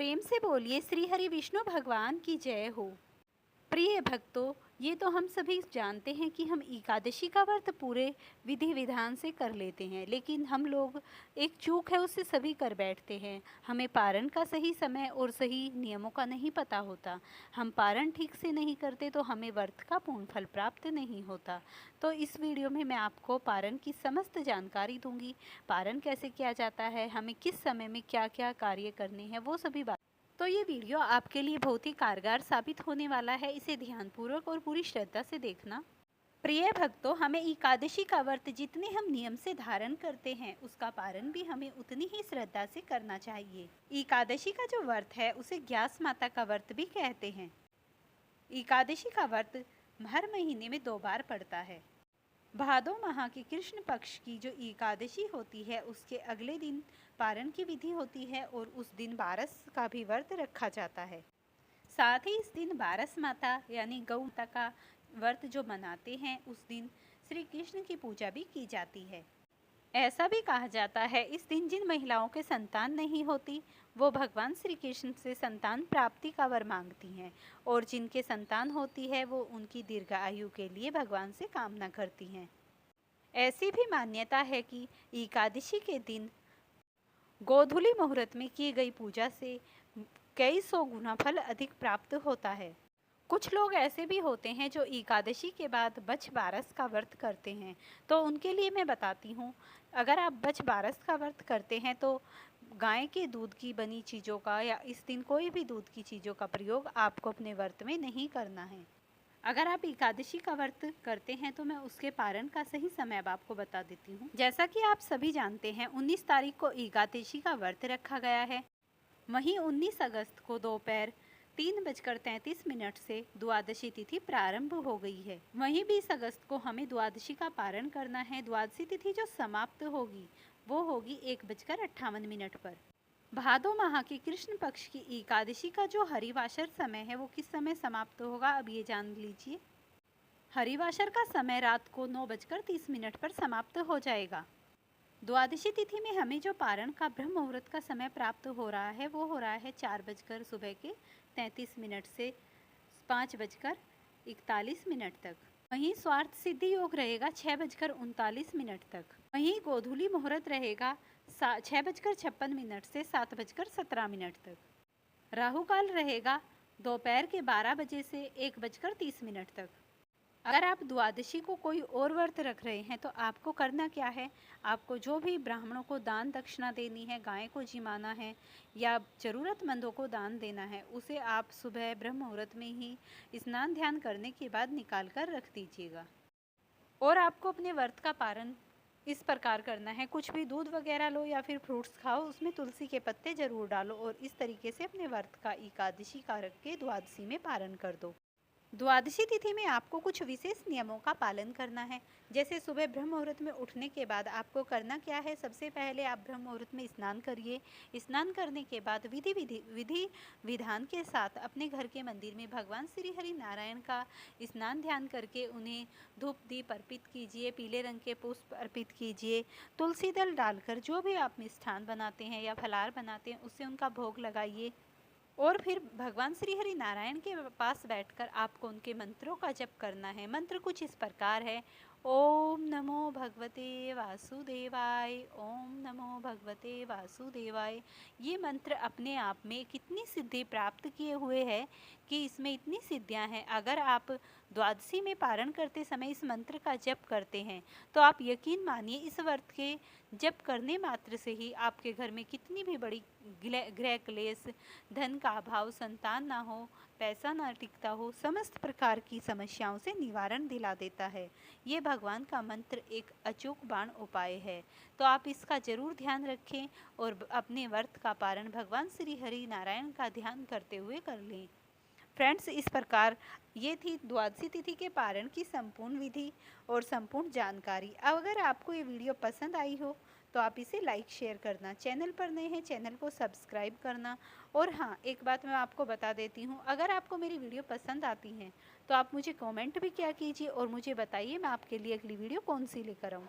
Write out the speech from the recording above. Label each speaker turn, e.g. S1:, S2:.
S1: प्रेम से बोलिए श्री हरि विष्णु भगवान की जय हो। प्रिय भक्तों, ये तो हम सभी जानते हैं कि हम एकादशी का व्रत पूरे विधि विधान से कर लेते हैं, लेकिन हम लोग एक चूक है उससे सभी कर बैठते हैं। हमें पारण का सही समय और सही नियमों का नहीं पता होता। हम पारण ठीक से नहीं करते तो हमें व्रत का पूर्ण फल प्राप्त नहीं होता। तो इस वीडियो में मैं आपको पारण की समस्त जानकारी दूंगी। पारण कैसे किया जाता है, हमें किस समय में क्या क्या कार्य करने हैं, वो सभी बात। तो ये वीडियो आपके लिए बहुत ही कारगर साबित होने वाला है। इसे ध्यानपूर्वक और पूरी श्रद्धा से देखना। प्रिय भक्तों, हमें एकादशी का व्रत जितने हम नियम से धारण करते हैं, उसका पारण भी हमें उतनी ही श्रद्धा से करना चाहिए। एकादशी का जो व्रत है उसे ग्यास माता का व्रत भी कहते हैं। एकादशी का व्रत हर महीने में 2 बार पड़ता है। भादो माह के कृष्ण पक्ष की जो एकादशी होती है उसके अगले दिन पारण की विधि होती है और उस दिन बारस का भी व्रत रखा जाता है। साथ ही इस दिन बारस माता यानी गौ माता का व्रत जो मनाते हैं, उस दिन श्री कृष्ण की पूजा भी की जाती है। ऐसा भी कहा जाता है इस दिन जिन महिलाओं के संतान नहीं होती वो भगवान श्री कृष्ण से संतान प्राप्ति का वर मांगती हैं, और जिनके संतान होती है वो उनकी दीर्घ आयु के लिए भगवान से कामना करती हैं। ऐसी भी मान्यता है कि एकादशी के दिन गोधूली मुहूर्त में की गई पूजा से कई 100 गुना फल अधिक प्राप्त होता है। कुछ लोग ऐसे भी होते हैं जो एकादशी के बाद बछ बारस का व्रत करते हैं, तो उनके लिए मैं बताती हूँ। अगर आप बछ बारस का व्रत करते हैं तो गाय के दूध की बनी चीज़ों का या इस दिन कोई भी दूध की चीज़ों का प्रयोग आपको अपने व्रत में नहीं करना है। अगर आप एकादशी का व्रत करते हैं तो मैं उसके पारण का सही समय अब आपको बता देती हूँ। जैसा कि आप सभी जानते हैं 19 तारीख को एकादशी का व्रत रखा गया है। वहीं 19 अगस्त को दोपहर 3:33 से द्वादशी तिथि प्रारंभ हो गई है। वहीं 20 अगस्त को हमें द्वादशी का पारण करना है। द्वादशी तिथि जो समाप्त होगी वो होगी 1:58 पर। भादो माह की कृष्ण पक्ष की एकादशी का जो हरिवासर समय है वो किस समय समाप्त होगा, अब ये जान लीजिए। हरिवासर का समय रात को 9:30 पर समाप्त हो जाएगा। द्वादशी तिथि में हमें जो पारण का ब्रह्म मुहूर्त का समय प्राप्त हो रहा है वो हो रहा है 4 बजकर सुबह के 33 से 5:41 तक। वहीं स्वार्थ सिद्धि योग रहेगा 6:39 तक। वहीं गोधूली मुहूर्त रहेगा 6:56 से 7:17 तक। राहु काल रहेगा दोपहर के 12 बजे से 1:30 तक। अगर आप द्वादशी को कोई और व्रत रख रहे हैं तो आपको करना क्या है, आपको जो भी ब्राह्मणों को दान दक्षिणा देनी है, गाय को जिमाना है या ज़रूरतमंदों को दान देना है, उसे आप सुबह ब्रह्म मुहूर्त में ही स्नान ध्यान करने के बाद निकाल कर रख दीजिएगा। और आपको अपने व्रत का पारण इस प्रकार करना है, कुछ भी दूध वगैरह लो या फिर फ्रूट्स खाओ, उसमें तुलसी के पत्ते जरूर डालो और इस तरीके से अपने व्रत का एकादशी का रख के द्वादशी में पारण कर दो। द्वादशी तिथि में आपको कुछ विशेष नियमों का पालन करना है। जैसे सुबह ब्रह्म मुहूर्त में उठने के बाद आपको करना क्या है, सबसे पहले आप ब्रह्म मुहूर्त में स्नान करिए। स्नान करने के बाद विधि विधान के साथ अपने घर के मंदिर में भगवान श्री हरि नारायण का स्नान ध्यान करके उन्हें धूप दीप अर्पित कीजिए, पीले रंग के पुष्प अर्पित कीजिए। तुलसी दल डालकर जो भी आप मिष्ठान बनाते हैं या फलाहार बनाते हैं उससे उनका भोग लगाइए। और फिर भगवान श्री हरि नारायण के पास बैठकर आपको उनके मंत्रों का जप करना है। मंत्र कुछ इस प्रकार है: ओम नमो भगवते वासुदेवाय, ओम नमो भगवते वासुदेवाय। ये मंत्र अपने आप में कितनी सिद्धि प्राप्त किए हुए है कि इसमें इतनी सिद्धियां हैं। अगर आप द्वादशी में पारण करते समय इस मंत्र का जप करते हैं तो आप यकीन मानिए इस व्रत के जप करने मात्र से ही आपके घर में कितनी भी बड़ी गृह क्लेश, धन का अभाव, संतान ना हो, पैसा ना टिकता हो, समस्त प्रकार की समस्याओं से निवारण दिला देता है। ये भगवान का मंत्र एक अचूक बाण उपाय है। तो आप इसका जरूर ध्यान रखें और अपने व्रत का पारण भगवान श्री हरि नारायण का ध्यान करते हुए कर लें। फ्रेंड्स, इस प्रकार ये थी द्वादशी तिथि के पारण की संपूर्ण विधि और संपूर्ण जानकारी। अब अगर आपको ये वीडियो पसंद आई हो तो आप इसे लाइक शेयर करना, चैनल पर नए हैं चैनल को सब्सक्राइब करना। और हाँ, एक बात मैं आपको बता देती हूँ, अगर आपको मेरी वीडियो पसंद आती हैं तो आप मुझे कमेंट भी किया कीजिए और मुझे बताइए मैं आपके लिए अगली वीडियो कौन सी लेकर आऊँ।